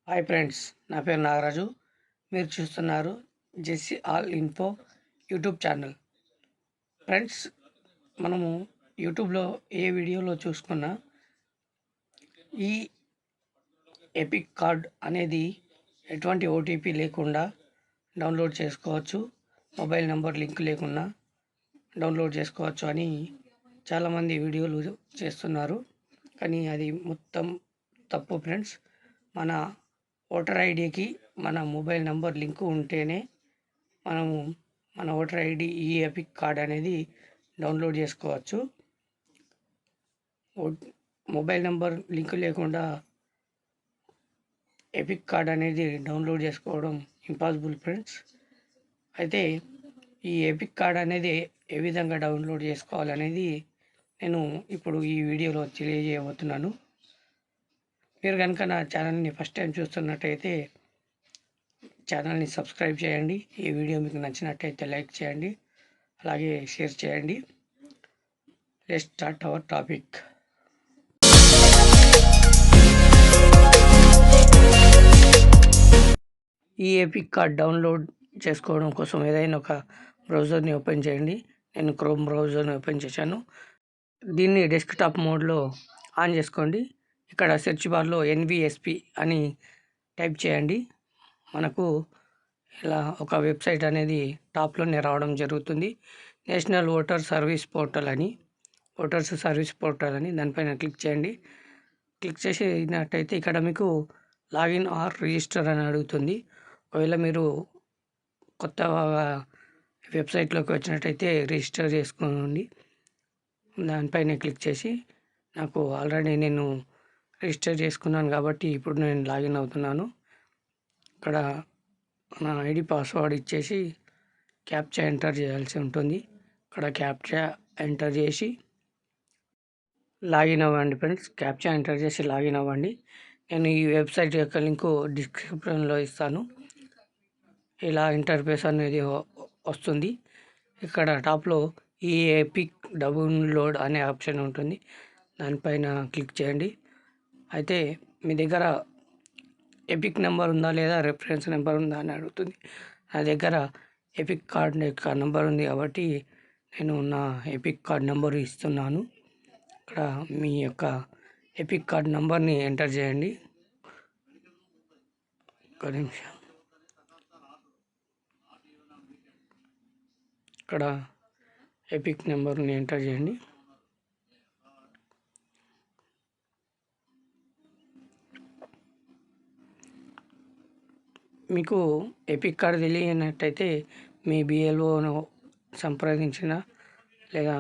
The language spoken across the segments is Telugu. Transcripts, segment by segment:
హాయ్ ఫ్రెండ్స్, నా పేరు నాగరాజు. మీరు చూస్తున్నారు Jessie all info YouTube channel. Friends, మనము యూట్యూబ్లో ఏ వీడియోలో చూసుకున్నా ఈ ఎపిక్ కార్డ్ అనేది ఎటువంటి ఓటీపీ లేకుండా డౌన్లోడ్ చేసుకోవచ్చు, మొబైల్ నెంబర్ లింక్ లేకుండా డౌన్లోడ్ చేసుకోవచ్చు అని చాలామంది వీడియోలు చేస్తున్నారు. కానీ అది మొత్తం తప్పు ఫ్రెండ్స్. మన ఓటర్ ఐడికి మన మొబైల్ నెంబర్ లింకు ఉంటేనే మనము మన ఓటర్ ఐడి ఈ ఎపిక్ కార్డ్ అనేది డౌన్లోడ్ చేసుకోవచ్చు. మొబైల్ నెంబర్ లింక్ లేకుండా ఎపిక్ కార్డ్ అనేది డౌన్లోడ్ చేసుకోవడం ఇంపాసిబుల్ ఫ్రెండ్స్. అయితే ఈ ఎపిక్ కార్డ్ అనేది ఏ విధంగా డౌన్లోడ్ చేసుకోవాలనేది నేను ఇప్పుడు ఈ వీడియోలో తెలియజేయబోతున్నాను. మీరు కనుక నా ఛానల్ని ఫస్ట్ టైం చూస్తున్నట్టయితే ఛానల్ని సబ్స్క్రైబ్ చేయండి. ఈ వీడియో మీకు నచ్చినట్టయితే లైక్ చేయండి, అలాగే షేర్ చేయండి. Let's start our topic. ఈ ఎపిక్ కార్డ్ డౌన్లోడ్ చేసుకోవడం కోసం ఏదైనా ఒక బ్రౌజర్ని ఓపెన్ చేయండి. నేను క్రోమ్ బ్రౌజర్ని ఓపెన్ చేశాను. దీన్ని డెస్క్టాప్ మోడ్లో ఆన్ చేసుకోండి. ఇక్కడ సెర్చ్ బార్లో ఎన్విఎస్పి అని టైప్ చేయండి. మనకు ఇలా ఒక వెబ్సైట్ అనేది టాప్లోనే రావడం జరుగుతుంది. నేషనల్ ఓటర్ సర్వీస్ పోర్టల్ అని, ఓటర్స్ సర్వీస్ పోర్టల్ అని దానిపైన క్లిక్ చేయండి. క్లిక్ చేసినట్టయితే ఇక్కడ మీకు లాగిన్ ఆర్ రిజిస్టర్ అని అడుగుతుంది. ఒకవేళ మీరు కొత్తగా వెబ్సైట్లోకి వచ్చినట్టయితే రిజిస్టర్ చేసుకోండి. దానిపైన క్లిక్ చేసి నాకు ఆల్రెడీ నేను రిజిస్టర్ చేసుకున్నాను కాబట్టి ఇప్పుడు నేను లాగిన్ అవుతున్నాను. ఇక్కడ నా ఐడి పాస్వర్డ్ ఇచ్చేసి క్యాప్చా ఎంటర్ చేయాల్సి ఉంటుంది. ఇక్కడ క్యాప్చా ఎంటర్ చేసి లాగిన్ అవ్వండి ఫ్రెండ్స్. క్యాప్చా ఎంటర్ చేసి లాగిన్ అవ్వండి. నేను ఈ వెబ్సైట్ యొక్క లింకు డిస్క్రిప్షన్లో ఇస్తాను. ఇలా ఇంటర్ఫేస్ అనేది వస్తుంది. ఇక్కడ టాప్లో ఈ ఎపిక్ డౌన్లోడ్ అనే ఆప్షన్ ఉంటుంది. దానిపైన క్లిక్ చేయండి. అయితే మీ దగ్గర ఎపిక్ నెంబర్ ఉందా లేదా రెఫరెన్స్ నెంబర్ ఉందా అని అడుగుతుంది. నా దగ్గర ఎపిక్ కార్డ్ యొక్క నెంబర్ ఉంది కాబట్టి నేను నా ఎపిక్ కార్డ్ నెంబర్ ఇస్తున్నాను. ఇక్కడ మీ యొక్క ఎపిక్ కార్డ్ నెంబర్ని ఎంటర్ చేయండి. ఒక నిమిషం. ఇక్కడ ఎపిక్ నెంబర్ని ఎంటర్ చేయండి. మీకు ఎపిక్ కార్డ్ తెలియనట్టయితే మీ బిఎల్ఓను సంప్రదించిన లేదా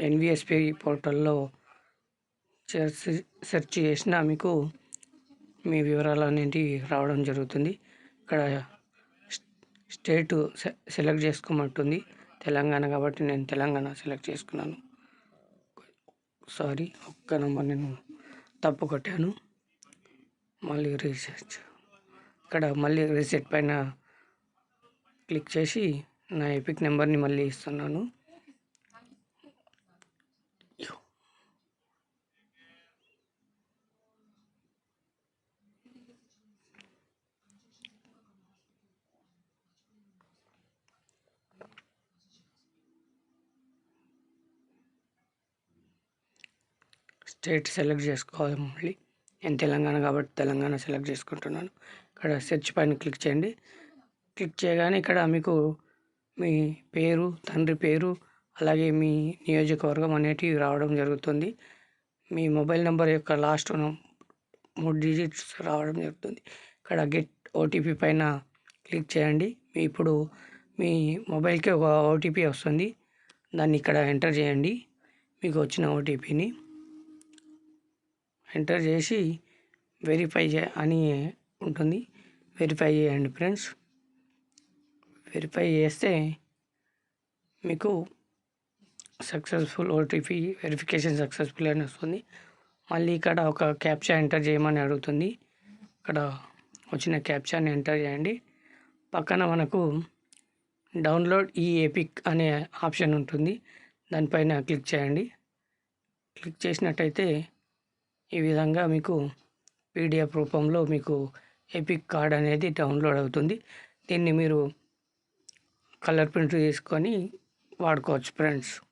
ఎన్విఎస్పి పోర్టల్లో సెర్చ్ చేసినా మీకు మీ వివరాలు అనేవి రావడం జరుగుతుంది. ఇక్కడ స్టేట్ సెలెక్ట్ చేసుకోమంటుంది. తెలంగాణ కాబట్టి నేను తెలంగాణ సెలెక్ట్ చేసుకున్నాను. సారీ, ఒక్క నెంబర్ నేను తప్పు కొట్టాను. మళ్ళీ రీసెర్చ్, ఇక్కడ మళ్ళీ రీసెట్ పైన క్లిక్ చేసి నా ఎపిక్ నెంబర్ని మళ్ళీ ఇస్తున్నాను. స్టేట్ సెలెక్ట్ చేసుకోవాలి. మళ్ళీ నేను తెలంగాణ కాబట్టి తెలంగాణ సెలెక్ట్ చేసుకుంటున్నాను. ఇక్కడ సెర్చ్ పైన క్లిక్ చేయండి. క్లిక్ చేయగానే ఇక్కడ మీకు మీ పేరు, తండ్రి పేరు, అలాగే మీ నియోజకవర్గం అనేటివి రావడం జరుగుతుంది. మీ మొబైల్ నెంబర్ యొక్క లాస్ట్ 3 డిజిట్స్ రావడం జరుగుతుంది. ఇక్కడ గెట్ ఓటీపీ పైన క్లిక్ చేయండి. ఇప్పుడు మీ మొబైల్కి ఒక ఓటీపీ వస్తుంది. దాన్ని ఇక్కడ ఎంటర్ చేయండి. మీకు వచ్చిన ఓటీపీని ఎంటర్ చేసి వెరిఫై అని ఉంటుంది. వెరిఫై చేయండి ఫ్రెండ్స్. వెరిఫై చేస్తే మీకు సక్సెస్ఫుల్ ఓటీపీ వెరిఫికేషన్ సక్సెస్ఫుల్ అని వస్తుంది. మళ్ళీ ఇక్కడ ఒక క్యాప్చా ఎంటర్ చేయమని అడుగుతుంది. ఇక్కడ వచ్చిన క్యాప్చాని ఎంటర్ చేయండి. పక్కన మనకు డౌన్లోడ్ ఈ ఎపిక్ అనే ఆప్షన్ ఉంటుంది. దానిపైన క్లిక్ చేయండి. క్లిక్ చేసినట్టయితే ఈ విధంగా మీకు పీడిఎఫ్ రూపంలో మీకు ఎపిక్ కార్డ్ అనేది డౌన్లోడ్ అవుతుంది. దీన్ని మీరు కలర్ ప్రింట్ తీసుకొని వాడుకోవచ్చు ఫ్రెండ్స్.